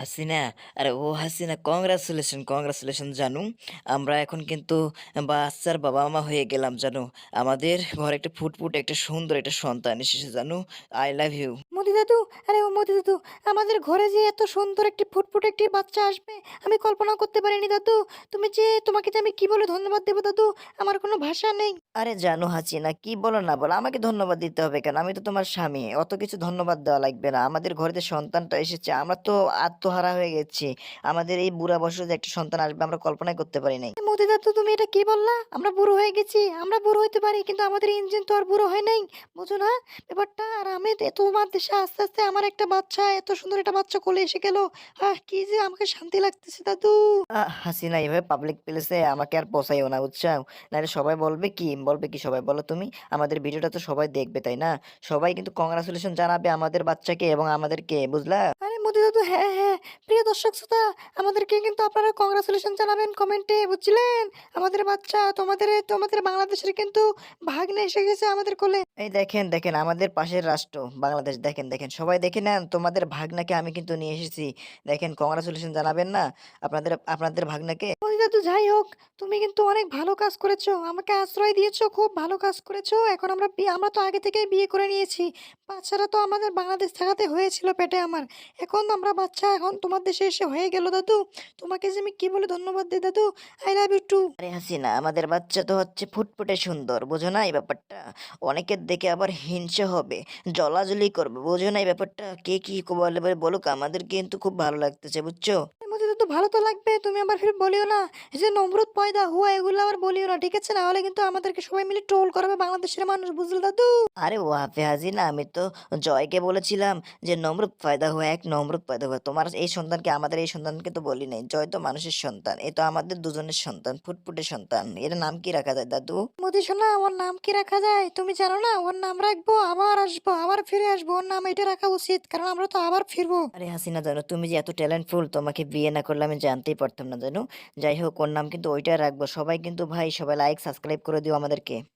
হাসিনা, আরে ও Hasina, congratulation, congratulation জানু। আমরা এখন কিন্তু বাচ্চার বাবা-মা হয়ে গেলাম জানু। আমাদের ঘরে একটা ফুটফুটে একটা সুন্দর একটা সন্তান এসেছে জানু। I love you। মোদি দাদু, আরে ও মোদি দাদু, আমাদের ঘরে যে এত সুন্দর একটি ফুটফুটে একটি বাচ্চা আসবে আমি কল্পনা করতে পারিনি দাদু। তোমাকে যে আমি কি বলে ধন্যবাদ দেব দাদু, আমার কোনো ভাষা নেই। আরে জানু হাসিনা, কি বলো না বলো, আমাকে ধন্যবাদ দিতে হবে কেন? আমি তো তোমার স্বামী। অত কিছু ধন্যবাদ দেওয়া লাগবে না। আমাদের ঘরে যে সন্তানটা এসেছে আমরা তো আত্মহারা হয়ে গেছি। আমাদের এই বুড়া বয়সে যে একটা সন্তান আসবে আমরা কল্পনাই করতে পারি নাই। মোদি দাদু, তুমি এটা কি বললা? আমরা বুড়ো হয়ে গেছি, আমরা বুড়ো হইতে পারি কিন্তু আমাদের ইঞ্জিন তো আর বুড়ো হয় নাই। বুঝো না ব্যাপারটা? আর আমি তোমার দেশে আস্তে আস্তে আমার একটা বাচ্চা, এত সুন্দর একটা বাচ্চা কোলে এসে গেল। কি যে আমাকে শান্তি লাগতেছে দাদু। হাসিনা, এভাবে পাবলিক প্লেসে আমাকে আর পোষাইও না, বুঝছো? নাহলে সবাই বলবে কি সবাই বলো তুমি? আমাদের ভিডিওটা তো সবাই দেখবে, তাই না? সবাই কিন্তু কংগ্রাচুলেশন জানাবে আমাদের বাচ্চাকে এবং আমাদেরকে, বুঝলা? আরে মোদি দাদু, হ্যাঁ হ্যাঁ, প্রিয় দর্শক শ্রোতা, আমাদেরকে কিন্তু আপনারা কংগ্রাচুলেশন জানাবেন কমেন্টে, বুঝছিলেন? আমাদের বাচ্চা, তোমাদের তোমাদের বাংলাদেশের কিন্তু ভাগ্নে এসে গেছে আমাদের কোলে। এই দেখেন দেখেন আমাদের পাশের রাষ্ট্র বাংলাদেশ, দেখেন দেখেন সবাই দেখে নেন, তোমাদের ভাগ্নাকে আমি কিন্তু নিয়ে এসেছি। দেখেন, কংগ্রাচুলেশন জানাবেন না আপনাদের আপনাদের ভাগ্নাকে? মোদি দাদু, যাই হোক, তুমি কিন্তু অনেক ভালো কাজ করেছো, আমাকে আশ্রয় দিয়েছো, খুব ভালো কাজ করেছো। এখন আমরা তো আগে থেকেই বিয়ে করে নিয়েছি। বাচ্চারা তো আমাদের বাংলাদেশ থাকাতে হয়েছিল পেটে আমার। এখন আমরা বাচ্চা এখন তোমার দেশে এসে হয়ে গেল দাদু। তোমাকে যে আমি কি বলে ধন্যবাদ দিই দাদু। I love you too. আরে হাসিনা, আমাদের বাচ্চা তো হচ্ছে ফুটফুটে সুন্দর, বোঝো না এই ব্যাপারটা? অনেকের দেখে আবার হিংসে হবে, জলাজলি করবে, বোঝো না এই ব্যাপারটা? কে কি বলে বলুক, আমাদের কিন্তু খুব ভালো লাগতেছে, বুঝছো? মুঝে তো ভালো তো লাগবে, তুমি আবার ফির বলিও না এই যে নমরুদ পয়দা হুয়া এগুলো আবার বলিও না, ঠিক আছে? না হলে কিন্তু আমাদেরকে সবাই মিলে ট্রোল করাবে বাংলাদেশের মানুষ, বুঝলে দাদু? আরে ওয়াফে হাসিনা, আমি তো জয়কে বলেছিলাম যে নমরুদ পয়দা হুয়া, এক নমরুদ পয়দা হুয়া। তোমার এই সন্তানকে, আমাদের এই সন্তানকে তো বলি নাই। জয় তো মানুষের সন্তান, এ তো আমাদের দুজনের সন্তান, ফুটফুটে সন্তান। এর নাম কি রাখা যায় দাদু? মোদি শোনা, ওর নাম কি রাখা যায় তুমি জানো না? ওর নাম রাখবো, আবার আসবো, আবার ফিরে আসবো, ওর নাম এটা রাখা উচিত, কারণ আমরা তো আবার ফিরবো। আরে হাসিনা জানো, তুমি যে এত ট্যালেন্টফুল, তোমাকে বিয়ে না করলে আমি জানতেই পারতাম না জানো। যাই হোক, ওর নাম কিন্তু ওইটাই রাখবো। সবাই কিন্তু ভাই, সবাই লাইক সাবস্ক্রাইব করে দিও আমাদেরকে।